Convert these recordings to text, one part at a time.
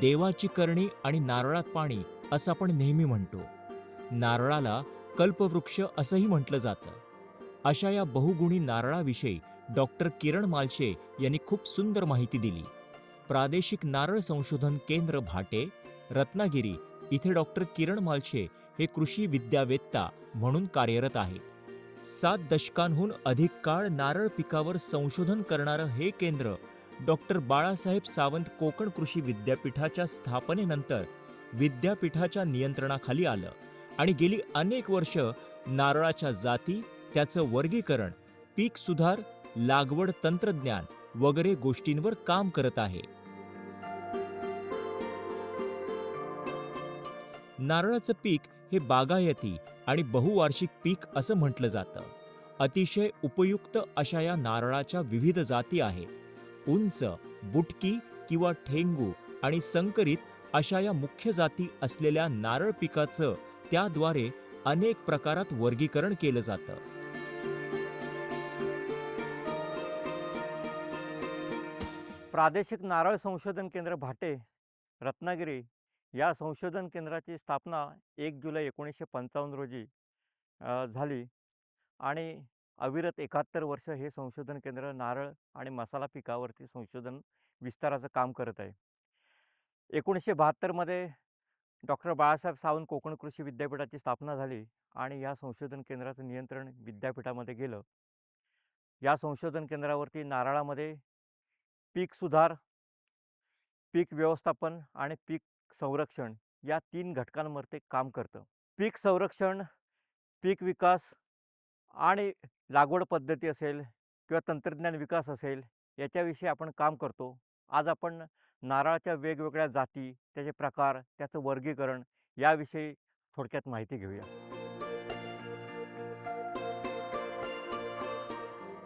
देवाची करणी आणि नारळात पाणी असं आपण नेहमी म्हणतो. नारळाला कल्पवृक्ष असंही म्हटलं जातं. अशा या बहुगुणी नारळाविषयी डॉक्टर किरण मालशे यांनी खूप सुंदर माहिती दिली. प्रादेशिक नारळ संशोधन केंद्र भाटे, रत्नागिरी इथे डॉक्टर किरण मालशे हे कृषी विद्यावेत्ता म्हणून कार्यरत आहेत. 7 दशकांहून अधिक काळ नारळ पिकावर संशोधन करणारं हे केंद्र डॉक्टर बाळासाहेब सावंत कोकण कृषी विद्यापीठाच्या स्थापनेनंतर विद्यापीठाच्या नियंत्रणाखाली आलं आणि गेली अनेक वर्ष नारळाच्या जाती, त्याचं वर्गीकरण, पीक सुधार, लागवड तंत्रज्ञान वगैरे गोष्टींवर काम करत आहे. नारळाचं पीक हे बागायती आणि बहुवार्षिक पीक असं म्हटलं जातं. अतिशय उपयुक्त अशा या नारळाच्या विविध जाती आहेत. उंच, बुटकी किंवा ठेंगू आणि संकरित अशा या मुख्य जाती असलेल्या नारळ पिकाचं त्याद्वारे अनेक प्रकारात वर्गीकरण केलं जातं. प्रादेशिक नारळ संशोधन केंद्र भाटे, रत्नागिरी या संशोधन केंद्राची स्थापना 1 जुलै 1955 रोजी झाली आणि अविरत 71 वर्ष हे संशोधन केंद्र नारळ आणि मसाला पिकावरती संशोधन विस्ताराचं काम करत आहे. 1972 मध्ये डॉक्टर बाळासाहेब सावंत कोकण कृषी विद्यापीठाची स्थापना झाली आणि या संशोधन केंद्राचं नियंत्रण विद्यापीठामध्ये गेलं. या संशोधन केंद्रावरती नारळामध्ये पीक सुधार, पीक व्यवस्थापन आणि पीक संरक्षण या 3 घटकांवर ते काम करतं. पीक संरक्षण, पीक विकास आणि लागवड पद्धती असेल किंवा तंत्रज्ञान विकास असेल याच्याविषयी आपण काम करतो. आज आपण नारळाच्या वेगवेगळ्या जाती, त्याचे प्रकार, त्याचं वर्गीकरण याविषयी थोडक्यात माहिती घेऊया.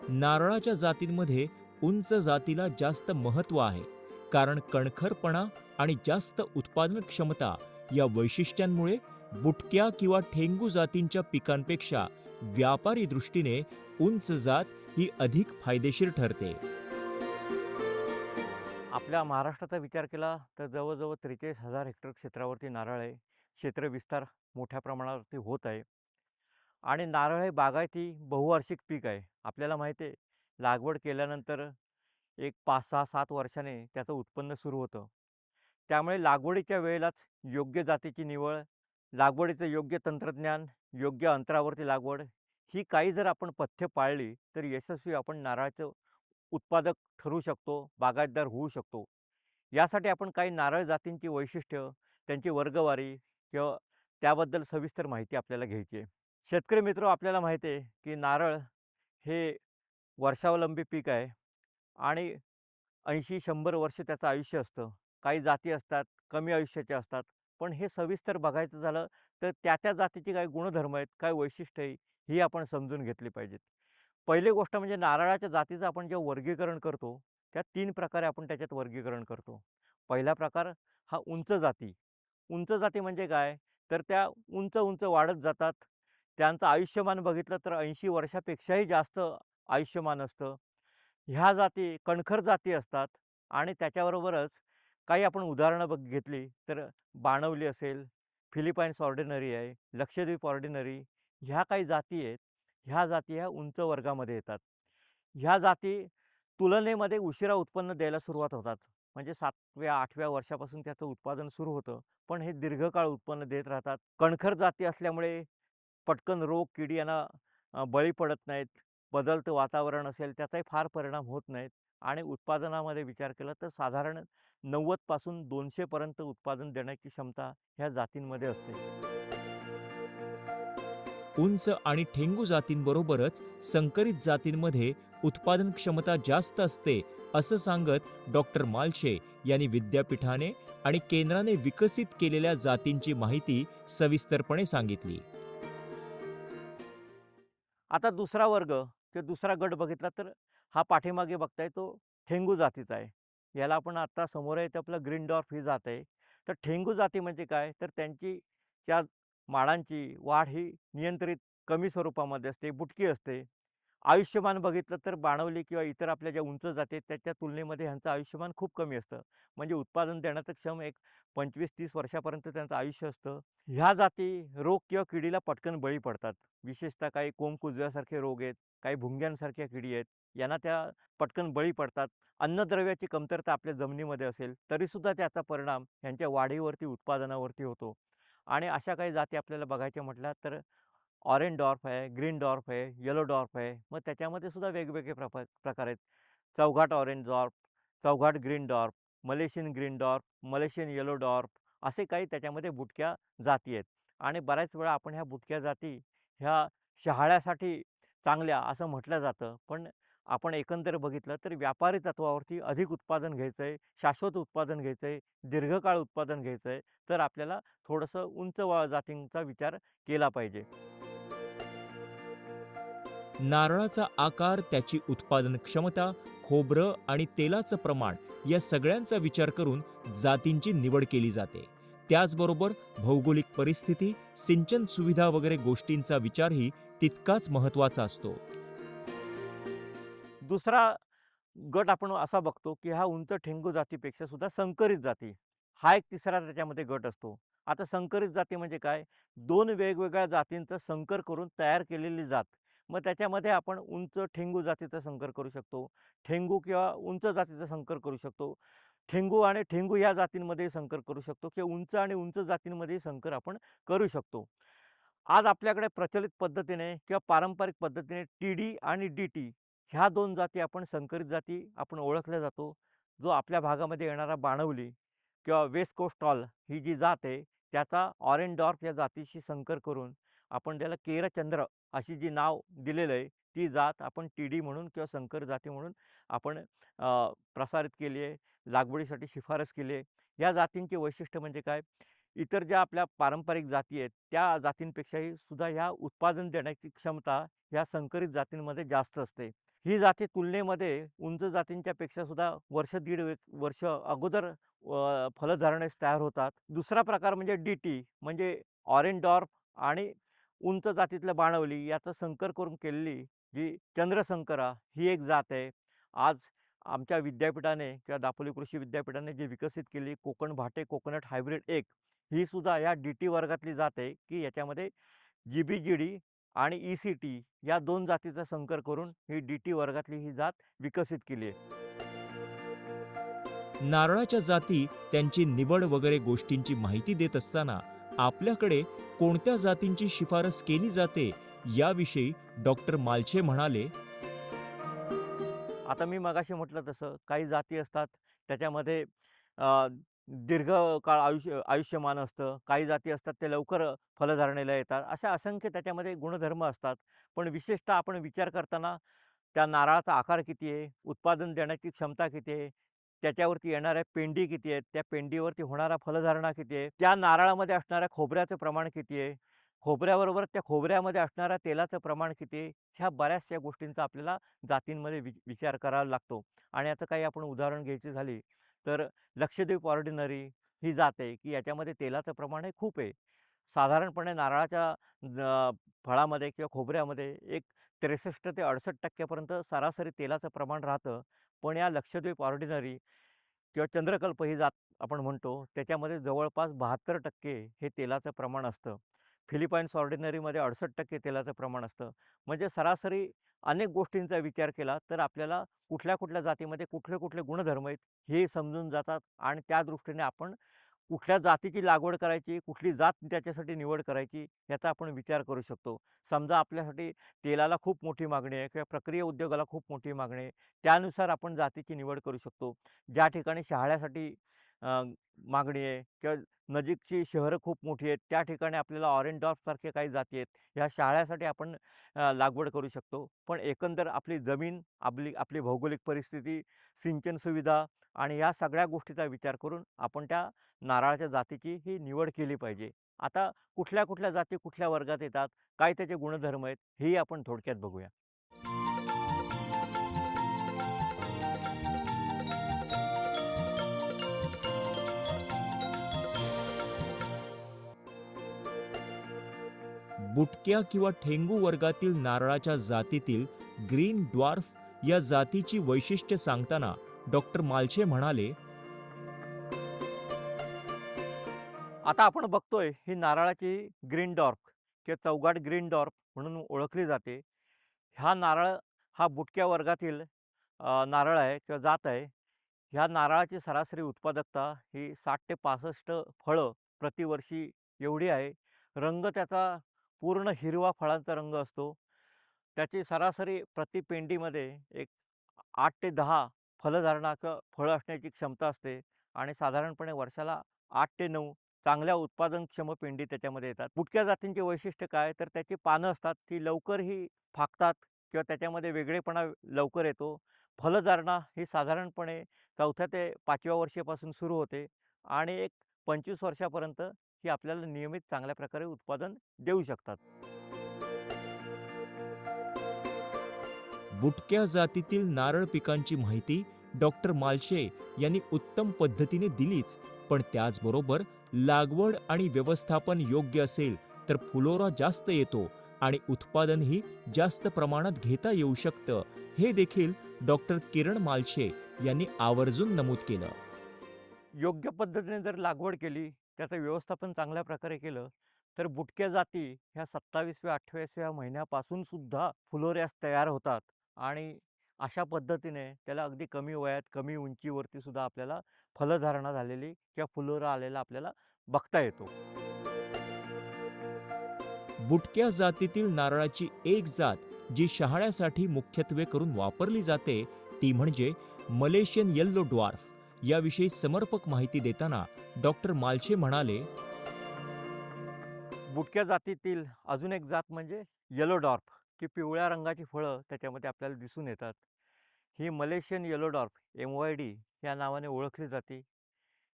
नारळाच्या जातींमध्ये उंच जातीला जास्त महत्त्व आहे, कारण कणखरपणा आणि जास्त उत्पादन क्षमता या वैशिष्ट्यांमुळे बुटक्या किंवा ठेंगू जातींच्या पिकांपेक्षा व्यापारी दृष्टीने उंच जात ही अधिक फायदेशीर ठरते. आपल्या महाराष्ट्राचा विचार केला तर जवळजवळ 43,000 हेक्टर क्षेत्रावरती नारळ आहे. क्षेत्र विस्तार मोठ्या प्रमाणावरती होत आहे आणि नारळ हे बागायती बहुवार्षिक पीक आहे. आपल्याला माहिती आहे, लागवड केल्यानंतर एक 5-6-7 वर्षाने त्याचं उत्पन्न सुरू होतं. त्यामुळे लागवडीच्या वेळेलाच योग्य जातीची निवड, लागवडीचं योग्य तंत्रज्ञान, योग्य अंतरावरती लागवड ही काही जर आपण पथ्य पाळली तर यशस्वी आपण नारळाचं उत्पादक ठरू शकतो, बागायतदार होऊ शकतो. यासाठी आपण काही नारळ जातींची वैशिष्ट्य, त्यांची वर्गवारी किंवा त्याबद्दल सविस्तर माहिती आपल्याला घ्यायची आहे. शेतकरी मित्र, आपल्याला माहिती आहे की नारळ हे वर्षावलंबी पीक आहे आणि 80-100 वर्ष त्याचं आयुष्य असतं. काही जाती असतात कमी आयुष्याच्या असतात. पण हे सविस्तर बघायचं झालं तर त्या जातीची काही गुणधर्म आहेत, काय वैशिष्ट्य आहे, ही आपण समजून घेतली पाहिजेत. पहिली गोष्ट म्हणजे नारळाच्या जातीचं आपण जेव्हा वर्गीकरण करतो, त्या 3 प्रकारे आपण त्याच्यात वर्गीकरण करतो. पहिला प्रकार हा उंच जाती. उंच जाती म्हणजे काय? तर त्या उंच-उंच वाढत जातात. त्यांचं आयुष्यमान बघितलं तर 80 वर्षापेक्षाही जास्त आयुष्यमान असतं. ह्या जाती कणखर जाती असतात आणि त्याच्याबरोबरच काही आपण उदाहरणं घेतली तर बाणवली असेल, फिलिपाईन्स ऑर्डिनरी आहे, लक्षद्वीप ऑर्डिनरी ह्या काही जाती आहेत. ह्या जाती ह्या उंच वर्गामध्ये येतात. ह्या जाती तुलनेमध्ये उशिरा उत्पन्न द्यायला सुरुवात होतात. म्हणजे 7व्या-8व्या वर्षापासून त्याचं उत्पादन सुरू होतं. पण हे दीर्घकाळ उत्पन्न देत राहतात. कणखर जाती असल्यामुळे पटकन रोग, किडी यांना बळी पडत नाहीत. बदलतं वातावरण असेल त्याचाही फार परिणाम होत नाहीत आणि उत्पादनामध्ये विचार केला तर साधारण 90 पासून 200 पर्यंत उत्पादन देण्याची क्षमता ह्या जातींमध्ये असते. उंच आणि ठेंगू जातींबरोबरच संकरित जातींमध्ये उत्पादन क्षमता जास्त असते असं सांगत डॉक्टर मालशे यांनी विद्यापीठाने आणि केंद्राने विकसित केलेल्या जातींची माहिती सविस्तरपणे सांगितली. आता दुसरा वर्ग किंवा दुसरा गट बघितला तर हा पाठीमागे बघताय तो ठेंगू जातीचा आहे. याला आपण आता समोर आहे ते आपलं ग्रीन डॉर्फ ही जात आहे. तर ठेंगू जाती म्हणजे काय? तर त्यांची त्या माडांची वाढ ही नियंत्रित कमी स्वरूपामध्ये असते, बुटकी असते. आयुष्यमान बघितलं तर बाणवली किंवा इतर आपल्या ज्या उंच जाती आहेत त्याच्या तुलनेमध्ये ह्यांचं आयुष्यमान खूप कमी असतं. म्हणजे उत्पादन देण्याचं क्षम एक 25-30 वर्षापर्यंत त्यांचं आयुष्य असतं. ह्या जाती रोग किंवा किडीला पटकन बळी पडतात. विशेषतः काही कोंबकुजव्यासारखे रोग आहेत, काही भुंग्यांसारख्या किडी आहेत, यांना त्या पटकन बळी पडतात. अन्नद्रव्याची कमतरता आपल्या जमिनीमध्ये असेल, तरीसुद्धा त्याचा परिणाम यांच्या वाढीवरती, उत्पादनावरती होतो. आणि अशा काही जाती आपल्याला बघायच्या म्हटल्या तर ऑरेंज डॉर्फ आहे, ग्रीन डॉर्फ आहे, येलो डॉर्फ आहे. मग त्याच्यामध्ये सुद्धा वेगवेगळे प्रकार आहेत. Chowghat orange dwarf, Chowghat green dwarf, Malaysian green dwarf, Malaysian yellow dwarf असे काही त्याच्यामध्ये बुटक्या जाती आहेत. आणि बऱ्याच वेळा आपण ह्या बुटक्या जाती ह्या शहाळ्यासाठी चांगल्या असं म्हटलं जातं. पण आपण एकंदर बघितलं तर व्यापारी तत्त्वावरती अधिक उत्पादन घ्यायचं आहे, शाश्वत उत्पादन घ्यायचं आहे, दीर्घकाळ उत्पादन घ्यायचं आहे, तर आपल्याला थोडंसं उंच जातींचा विचार केला पाहिजे. नारळाचा आकार, त्याची उत्पादन क्षमता, खोबरं आणि तेलाचं प्रमाण या सगळ्यांचा विचार करून जातींची निवड केली जाते. त्याचबरोबर भौगोलिक परिस्थिती, सिंचन सुविधा वगैरे गोष्टींचा विचारही तितकाच महत्त्वाचा असतो. दुसरा गट आपण असा बघतो, की हा उंच ठेंगू जातीपेक्षा सुद्धा संकरित जाती. हा एक तिसरा त्याच्यामध्ये गट असतो. आता संकरित जाती म्हणजे काय? 2 वेगवेगळ्या जातींचं संकर करून तयार केलेली जात. मग त्याच्यामध्ये आपण उंच ठेंगू जातीचा संकर करू शकतो. ठेंगू किंवा उंच जातीचा संकर करू शकतो. ठेंगू आणि ठेंगू या जातींमध्ये संकर करू शकतो किंवा उंच आणि उंच जातींमध्ये संकर आपण करू शकतो. आज आपल्याकडे प्रचलित पद्धतीने किंवा पारंपरिक पद्धतीने टी-डी आणि डी-टी ह्या 2 जाती आपण संकरित जाती आपण ओळखल्या जातो. जो आपल्या भागामध्ये येणारा बाणवली किंवा वेस्ट कोस्ट टॉल ही जी जात आहे, त्याचा ऑरेंज डॉर्फ या जातीशी संकर करून आपण त्याला केरचंद्र अशी जी नाव दिलेलं आहे, ती जात आपण टी-डी म्हणून किंवा संकर जाती म्हणून आपण प्रसारित केली आहे, लागवडीसाठी शिफारस केली आहे. या जातींचे वैशिष्ट्य म्हणजे काय? इतर ज्या आपल्या पारंपरिक जाती आहेत, त्या जातींपेक्षाही सुद्धा ह्या उत्पादन देण्याची क्षमता ह्या संकरित जातींमध्ये जास्त असते. ही जाती तुलनेमध्ये उंच जातींच्या पेक्षा सुद्धा वर्ष दीड वर्ष अगोदर फलधारणेस तयार होतात. दुसरा प्रकार म्हणजे डी-टी म्हणजे ऑरेंज डॉर्फ आणि उंच जातीतलं बाणवली याचं संकर करून केलेली जी चंद्रसंकरा ही एक जात आहे. आज आमच्या विद्यापीठाने किंवा दापोली कृषी विद्यापीठाने जी विकसित केली कोकण भाटे कोकोनट हायब्रिड 1 ही सुद्धा या डी-टी वर्गातली जात आहे, की याच्यामध्ये जी-बी-जी-डी आणि ई-सी-टी या 2 जातीचा संकर करून ही डी-टी वर्गातली ही जात विकसित केली आहे. नारळाच्या जाती, त्यांची निवड वगैरे गोष्टींची माहिती देत असताना आपल्याकडे कोणत्या जातींची शिफारस केली जाते याविषयी डॉक्टर मालशे म्हणाले. आता मी मगाशी म्हटलं तसं काही जाती असतात त्याच्यामध्ये अ, दीर्घकाळ आयुष्यमान असतं. काही जाती असतात ते लवकर फलधारणेला येतात. अशा असंख्य त्याच्यामध्ये गुणधर्म असतात. पण विशेषतः आपण विचार करताना त्या नारळाचा आकार किती आहे, उत्पादन देण्याची क्षमता किती आहे, त्याच्यावरती येणाऱ्या पेंडी किती आहेत, त्या पेंडीवरती होणारा फलधारणा किती आहे, त्या नारळामध्ये असणाऱ्या खोबऱ्याचं प्रमाण किती आहे, खोबऱ्याबरोबर त्या खोबऱ्यामध्ये असणाऱ्या तेलाचं प्रमाण किती आहे, ह्या बऱ्याचशा गोष्टींचा आपल्याला जातींमध्ये विचार करावा लागतो. आणि याचं काही आपण उदाहरण घ्यायची झाली तर लक्षद्वीप ऑर्डिनरी ही जात आहे, की याच्यामध्ये तेलाचं प्रमाण हे खूप आहे. साधारणपणे नारळाच्या फळामध्ये किंवा खोबऱ्यामध्ये एक 63 ते 68% पर्यंत सरासरी तेलाचं प्रमाण राहतं. पण या लक्षद्वीप ऑर्डिनरी किंवा चंद्रकल्प ही जात आपण म्हणतो, त्याच्यामध्ये जवळपास 72% हे तेलाचं प्रमाण असतं. फिलिपाईन्स ऑर्डिनरीमध्ये 68% तेलाचं प्रमाण असतं. म्हणजे सरासरी अनेक गोष्टींचा विचार केला तर आपल्याला कुठल्या-कुठल्या जातीमध्ये कुठले-कुठले गुणधर्म आहेत हे समजून जातात आणि त्या दृष्टीने आपण कुठल्या जातीची लागवड करायची, कुठली जात त्याच्यासाठी निवड करायची, याचा आपण विचार करू शकतो. समजा आपल्यासाठी तेलाला खूप मोठी मागणी आहे किंवा प्रक्रिया उद्योगाला खूप मोठी मागणी आहे, त्यानुसार आपण जातीची निवड करू शकतो. ज्या ठिकाणी शहाळ्यासाठी अ, मागणी आहे किंवा नजीकची शहरं खूप मोठी आहेत, त्या ठिकाणी आपल्याला ऑरेंजडॉर्फसारखे काही जाती आहेत, ह्या शहाळ्यासाठी आपण लागवड करू शकतो. पण एकंदर आपली जमीन, आपली आपली भौगोलिक परिस्थिती, सिंचन सुविधा आणि या सगळ्या गोष्टीचा विचार करून आपण त्या नारळाच्या जातीची ही निवड केली पाहिजे. आता कुठल्या-कुठल्या जाती कुठल्या वर्गात येतात, काय त्याचे गुणधर्म आहेत, हेही आपण थोडक्यात बघूया. बुटक्या किंवा ठेंगू वर्गातील नारळाच्या जातीतील ग्रीन ड्वार्फ या जातीची वैशिष्ट्य सांगताना डॉक्टर मालशे म्हणाले, आता आपण बघतोय ही नारळाची ग्रीन डॉर्फ किंवा चौगाट ग्रीन डॉर्फ म्हणून ओळखली जाते. हा नारळ हा बुटक्या वर्गातील नारळ आहे किंवा जात आहे. ह्या नारळाची सरासरी उत्पादकता ही 60 ते 65 फळं प्रतिवर्षी एवढी आहे. रंग त्याचा पूर्ण हिरवा फळांचा रंग असतो. त्याची सरासरी प्रति पेंडीमध्ये एक 8 ते 10 फलधारणाचं फळं असण्याची क्षमता असते आणि साधारणपणे वर्षाला 8 ते 9 चांगल्या उत्पादनक्षम पेंडी त्याच्यामध्ये येतात. बुटक्या जातींचे वैशिष्ट्य काय तर त्याची पानं असतात ती लवकरही फाकतात किंवा त्याच्यामध्ये वेगळेपणा लवकर येतो. फलधारणा ही साधारणपणे 4थ्या ते 5व्या वर्षापासून सुरू होते आणि एक 25 वर्षापर्यंत ही आपल्याला नियमित चांगल्या प्रकारे उत्पादन देऊ शकतात. बुटक्या जातीतील नारळ पिकांची माहिती डॉक्टर मालशे यांनी उत्तम पद्धतीने दिलीच, पण त्याचबरोबर लागवड आणि व्यवस्थापन योग्य असेल तर फुलोरा जास्त येतो आणि उत्पादनही जास्त प्रमाणात घेता येऊ शकतं, हे देखील डॉक्टर किरण मालशे यांनी आवर्जून नमूद केलं. योग्य पद्धतीने जर लागवड केली, त्याचं व्यवस्थापन चांगल्या प्रकारे केलं, तर बुटक्या जाती ह्या 27व्या-28व्या महिन्यापासून सुद्धा फुलोऱ्यास तयार होतात आणि अशा पद्धतीने त्याला अगदी कमी वयात, कमी उंचीवरती सुद्धा आपल्याला फलधारणा झालेली किंवा फुलोरा आलेला आपल्याला बघता येतो. बुटक्या जातीतील नारळाची एक जात जी शहाळ्यासाठी मुख्यत्वे करून वापरली जाते ती म्हणजे मलेशियन येल्लो ड्वार्फ. याविषयी समर्पक माहिती देताना डॉक्टर मालशे म्हणाले, बुटक्या जातीतील अजून एक जात म्हणजे येलो डॉर्फ, की पिवळ्या रंगाची फळं त्याच्यामध्ये आपल्याला दिसून येतात. ही मलेशियन येलो डॉर्फ MYD या नावाने ओळखली जाते.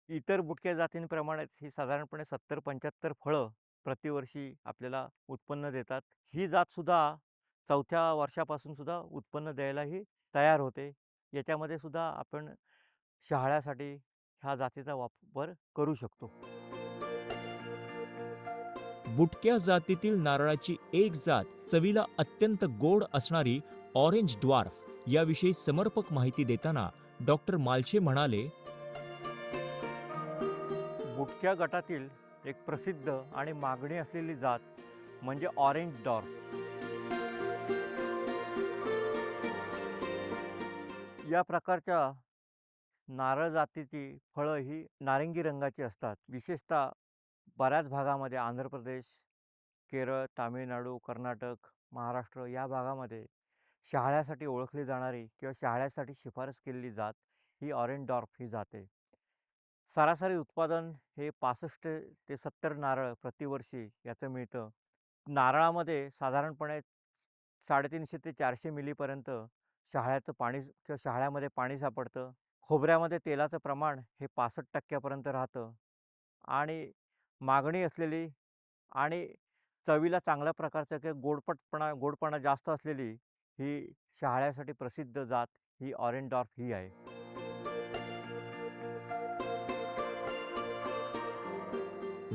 इतर बुटक्या जातींप्रमाणेच ही साधारणपणे 70-75 फळं प्रतिवर्षी आपल्याला उत्पन्न देतात. ही जातसुद्धा 4थ्या वर्षापासून सुद्धा उत्पन्न द्यायलाही तयार होते. याच्यामध्ये सुद्धा आपण शहाळ्यासाठी ह्या जातीचा वापर करू शकतो. बुटक्या जातीतील नारळाची एक जात चवीला अत्यंत गोड असणारी ऑरेंज ड्वार्फ याविषयी समर्पक माहिती देताना डॉक्टर मालशे म्हणाले, बुटक्या गटातील एक प्रसिद्ध आणि मागणी असलेली जात म्हणजे ऑरेंज डॉर्फ. या प्रकारच्या नारळ जातीची फळं ही नारिंगी रंगाची असतात. विशेषतः बऱ्याच भागामध्ये आंध्र प्रदेश, केरळ, तामिळनाडू, कर्नाटक, महाराष्ट्र या भागामध्ये शहाळ्यासाठी ओळखली जाणारी किंवा शहाळ्यासाठी शिफारस केलेली जात ही ऑरेंज डॉर्फ ही जात आहे. सरासरी उत्पादन हे 65 ते 70 नारळ प्रतिवर्षी याचं मिळतं. नारळामध्ये साधारणपणे 350 ते 400 मिलीपर्यंत शहाळ्याचं पाणी किंवा शहाळ्यामध्ये पाणी सापडतं. खोबऱ्यामध्ये तेलाचं प्रमाण हे 65% पर्यंत राहतं आणि मागणी असलेली आणि चवीला चांगल्या प्रकारचं किंवा गोडपणा जास्त असलेली ही शहाळ्यासाठी प्रसिद्ध जात ही ऑरेंज डॉर्फ ही आहे.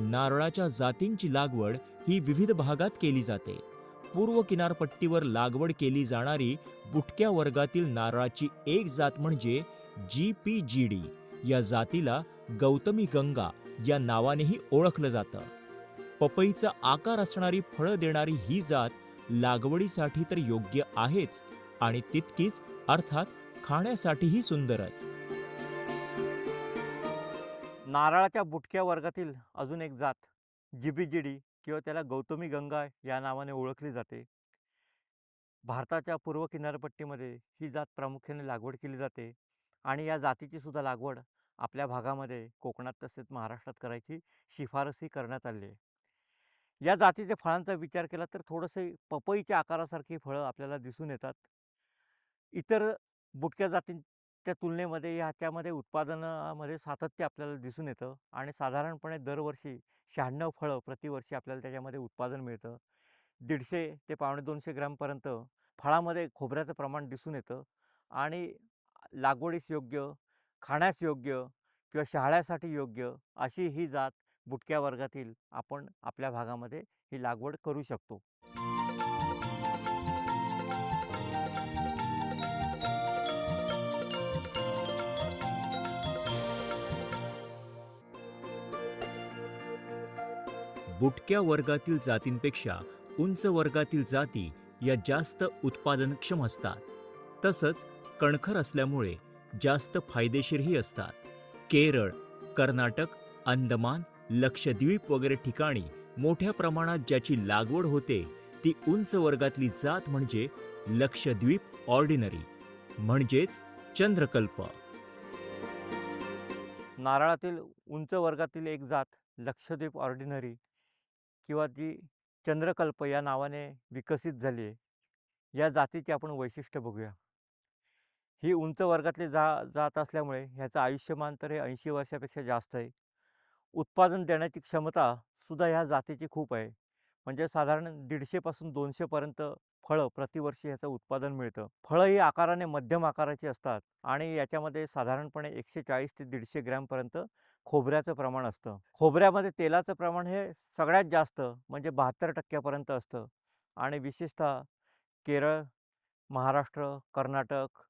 नारळाच्या जातींची लागवड ही विविध भागात केली जाते. पूर्व किनारपट्टीवर लागवड केली जाणारी बुटक्या वर्गातील नारळाची एक जात म्हणजे GPGD. या जातीला गौतमी गंगा या नावानेही ओळखलं जातं. पपईचा आकार असणारी फळं देणारी ही जात लागवडीसाठी तर योग्य आहेच आणि तितकीच अर्थात खाण्यासाठीही सुंदरच. नारळाच्या बुटक्या वर्गातील अजून एक जात जिबीजिडी किंवा त्याला गौतमी गंगा या नावाने ओळखली जाते. भारताच्या पूर्व किनारपट्टीमध्ये ही जात प्रामुख्याने लागवड केली जाते आणि या जातीची सुद्धा लागवड आपल्या भागामध्ये कोकणात तसेच महाराष्ट्रात करायची शिफारसही करण्यात आली आहे. या जातीच्या फळांचा विचार केला तर थोडेसे पपईच्या आकारासारखी फळं आपल्याला दिसून येतात. इतर बुटक्या जातींच्या तुलनेमध्ये ह्याच्यामध्ये उत्पादनामध्ये सातत्य आपल्याला दिसून येतं आणि साधारणपणे दरवर्षी 96 फळं प्रतिवर्षी आपल्याला त्याच्यामध्ये उत्पादन मिळतं. 150 ते पावणे 200 ग्रॅमपर्यंत फळामध्ये खोबऱ्याचं प्रमाण दिसून येतं आणि लागवडीस योग्य, खाण्यास योग्य किंवा शहाळ्यासाठी योग्य अशी ही जात बुटक्या वर्गातील आपण आपल्या भागामध्ये ही लागवड करू शकतो. बुटक्या वर्गातील जातींपेक्षा उंच वर्गातील जाती या जास्त उत्पादनक्षम असतात. तसंच कणखर असल्यामुळे जास्त फायदेशीरही असतात. केरळ, कर्नाटक, अंदमान, लक्षद्वीप वगैरे ठिकाणी मोठ्या प्रमाणात ज्याची लागवड होते ती उंच वर्गातली जात म्हणजे लक्षद्वीप ऑर्डिनरी म्हणजेच चंद्रकल्प. नारळातील उंच वर्गातील एक जात लक्षद्वीप ऑर्डिनरी किंवा जी चंद्रकल्प या नावाने विकसित झाली आहे. या जातीचे आपण वैशिष्ट्य बघूया. ही उंच वर्गातली जात असल्यामुळे ह्याचं आयुष्यमान तर हे 80 वर्षापेक्षा जास्त आहे. उत्पादन देण्याची क्षमता सुद्धा ह्या जातीची खूप आहे. म्हणजे साधारण 150 पासून 200 पर्यंत फळं प्रतिवर्षी ह्याचं उत्पादन मिळतं. फळं ही आकाराने मध्यम आकाराची असतात आणि याच्यामध्ये साधारणपणे 140 ते 150 ग्रॅमपर्यंत खोबऱ्याचं प्रमाण असतं. खोबऱ्यामध्ये तेलाचं प्रमाण हे सगळ्यात जास्त म्हणजे 72% असतं आणि विशेषतः केरळ, महाराष्ट्र, कर्नाटक,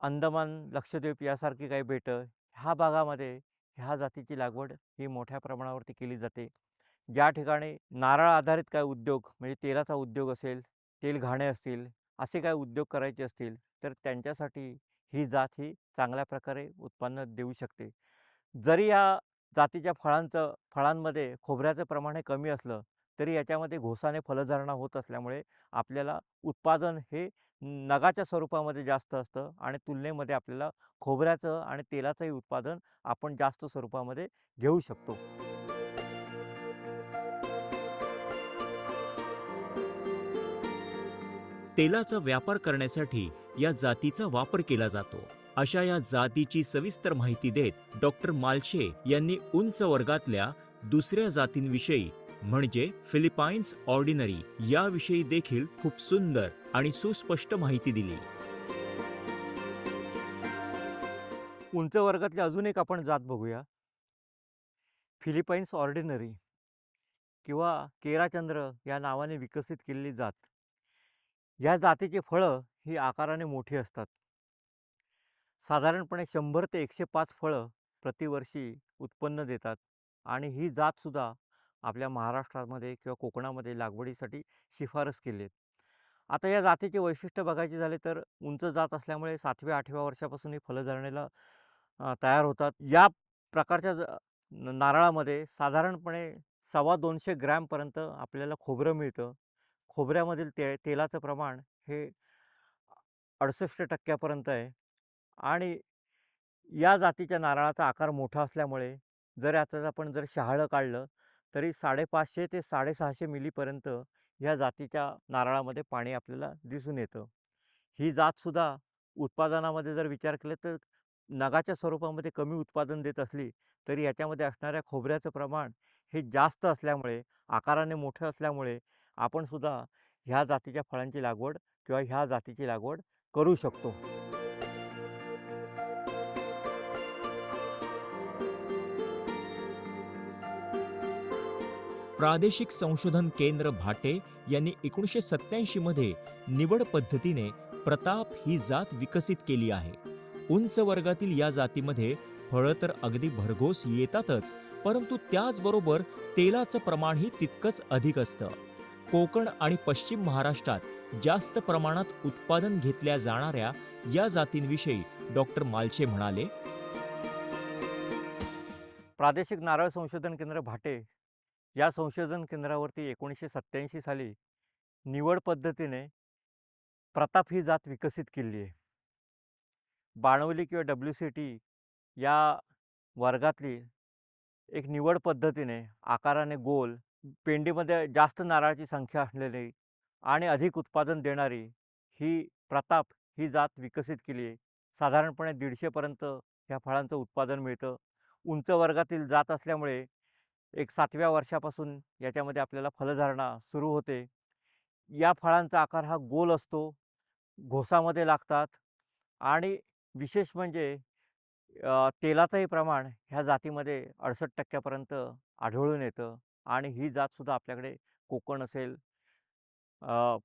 अंदमान, लक्षद्वीप यासारखी काही बेटं ह्या भागामध्ये ह्या जातीची लागवड ही मोठ्या प्रमाणावरती केली जाते. ज्या ठिकाणी नारळ आधारित काही उद्योग म्हणजे तेलाचा उद्योग असेल, तेल घाणे असतील, असे काही उद्योग करायचे असतील तर त्यांच्यासाठी ही जात ही चांगल्या प्रकारे उत्पन्न देऊ शकते. जरी या जातीच्या फळांमध्ये खोबऱ्याचं प्रमाण हे कमी असलं तरी याच्यामध्ये घोसाने फलधारणा होत असल्यामुळे आपल्याला उत्पादन हे नगाच्या स्वरूपामध्ये जास्त असतं आणि तुलनेमध्ये आपल्याला खोबऱ्याचं आणि तेलाचंही उत्पादन आपण जास्त स्वरूपामध्ये घेऊ शकतो. तेलाचा व्यापार करण्यासाठी या जातीचा वापर केला जातो. अशा या जातीची सविस्तर माहिती देत डॉक्टर मालशे यांनी उंच वर्गातल्या दुसऱ्या जातींविषयी म्हणजे फिलिपाईन्स ऑर्डिनरी याविषयी देखील खूप सुंदर आणि सुस्पष्ट माहिती दिली. उंच वर्गातली अजून एक आपण जात बघूया. फिलिपाईन्स ऑर्डिनरी किंवा केराचंद्र या नावाने विकसित केलेली जात. या जातीची फळं ही आकाराने मोठी असतात. साधारणपणे 100 ते 105 फळं प्रतिवर्षी उत्पन्न देतात आणि ही जातसुद्धा आपल्या महाराष्ट्रामध्ये किंवा कोकणामध्ये लागवडीसाठी शिफारस केली आहे. आता या जातीचे वैशिष्ट्य बघायचे झाले तर उंच जात असल्यामुळे 7व्या-8व्या वर्षापासून ही फलं धरण्याला तयार होतात. या प्रकारच्या नारळामध्ये साधारणपणे 250 ग्रॅमपर्यंत आपल्याला खोबरं मिळतं. खोबऱ्यामधील तेलाचं प्रमाण हे 68% आहे आणि या जातीच्या नारळाचा आकार मोठा असल्यामुळे जर याचं आपण शहाळं काढलं तरी 550 ते 650 मिलीपर्यंत ह्या जातीच्या नारळामध्ये पाणी आपल्याला दिसून येतं. ही जातसुद्धा उत्पादनामध्ये जर विचार केला तर नगाच्या स्वरूपामध्ये कमी उत्पादन देत असली तरी याच्यामध्ये असणाऱ्या खोबऱ्याचं प्रमाण हे जास्त असल्यामुळे, आकाराने मोठं असल्यामुळे आपण सुद्धा ह्या जातीच्या फळांची लागवड किंवा ह्या जातीची लागवड करू शकतो. प्रादेशिक संशोधन केंद्र भाटे यांनी 1987 मध्ये निवड पद्धतीने प्रताप ही जात विकसित केली आहे. उंच वर्गातील या जातीमध्ये फळं तर अगदी भरघोस येतातच, परंतु त्याचबरोबर तेलाचं प्रमाणही तितकंच अधिक असतं. कोकण आणि पश्चिम महाराष्ट्रात जास्त प्रमाणात उत्पादन घेतल्या जाणाऱ्या या जातींविषयी डॉक्टर मालशे म्हणाले, प्रादेशिक नारळ संशोधन केंद्र भाटे या संशोधन केंद्रावरती 1987 साली निवड पद्धतीने प्रताप ही जात विकसित केली आहे. बाणवली किंवा WCT या वर्गातली एक निवड पद्धतीने आकाराने गोल, पेंडीमध्ये जास्त नारळाची संख्या असलेली आणि अधिक उत्पादन देणारी ही प्रताप ही जात विकसित केली आहे. साधारणपणे 150 पर्यंत ह्या फळांचं उत्पादन मिळतं. उंच वर्गातील जात असल्यामुळे एक 7व्या वर्षापासून याच्यामध्ये आपल्याला फलधारणा सुरू होते. या फळांचा आकार हा गोल असतो, घोसामध्ये लागतात आणि विशेष म्हणजे तेलाचंही प्रमाण ह्या जातीमध्ये 68% पर्यंत आढळून येतं आणि ही जातसुद्धा आपल्याकडे कोकण असेल,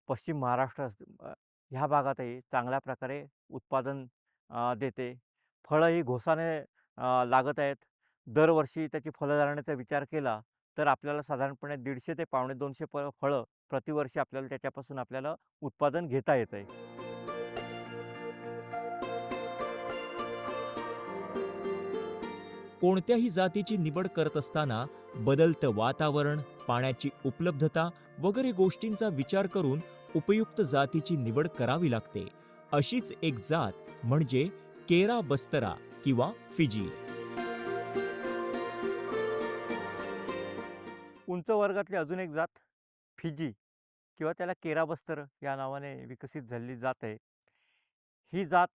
पश्चिम महाराष्ट्र ह्या भागातही चांगल्या प्रकारे उत्पादन देते. फळं ही घोसाने लागत आहेत. दरवर्षी त्याची फलधारणेचा विचार केला तर आपल्याला साधारणपणे 150 ते पावणे 200 फळं प्रतिवर्षी आपल्याला त्याच्यापासून उत्पादन घेता येतं आहे. कोणत्याही जातीची निवड करत असताना बदलतं वातावरण, पाण्याची उपलब्धता वगैरे गोष्टींचा विचार करून उपयुक्त जातीची निवड करावी लागते. अशीच एक जात म्हणजे केरा बस्तरा किंवा फिजी. उंच वर्गातली अजून एक जात फिजी किंवा त्याला केराबस्तर या नावाने विकसित झालेली जात आहे. ही जात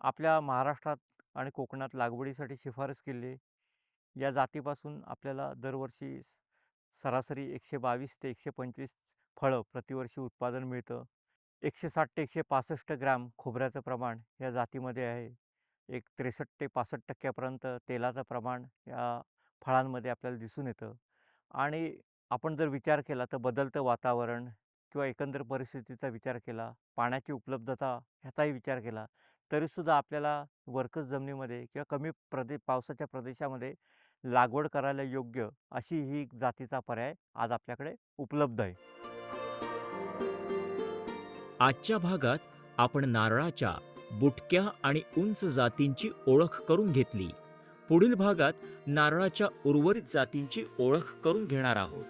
आपल्या महाराष्ट्रात आणि कोकणात लागवडीसाठी शिफारस केली आहे. या जातीपासून आपल्याला दरवर्षी सरासरी 122 ते 125 फळं प्रतिवर्षी उत्पादन मिळतं. 160 ते 165 ग्रॅम खोबऱ्याचं प्रमाण या जातीमध्ये आहे. एक 63 ते 65% पर्यंत तेलाचं प्रमाण या फळांमध्ये आपल्याला दिसून येतं. आणि आपण जर विचार केला तर बदलतं वातावरण किंवा एकंदर परिस्थितीचा विचार केला, पाण्याची उपलब्धता ह्याचाही विचार केला, तरीसुद्धा आपल्याला वरकस जमिनीमध्ये किंवा कमी पावसाच्या प्रदेशामध्ये लागवड करायला योग्य अशी ही जातीचा पर्याय आज आपल्याकडे उपलब्ध आहे. आजच्या भागात आपण नारळाच्या बुटक्या आणि उंच जातींची ओळख करून घेतली. पुढील भागात नारळाच्या उर्वरित जातींची ओळख करून घेणार आहोत.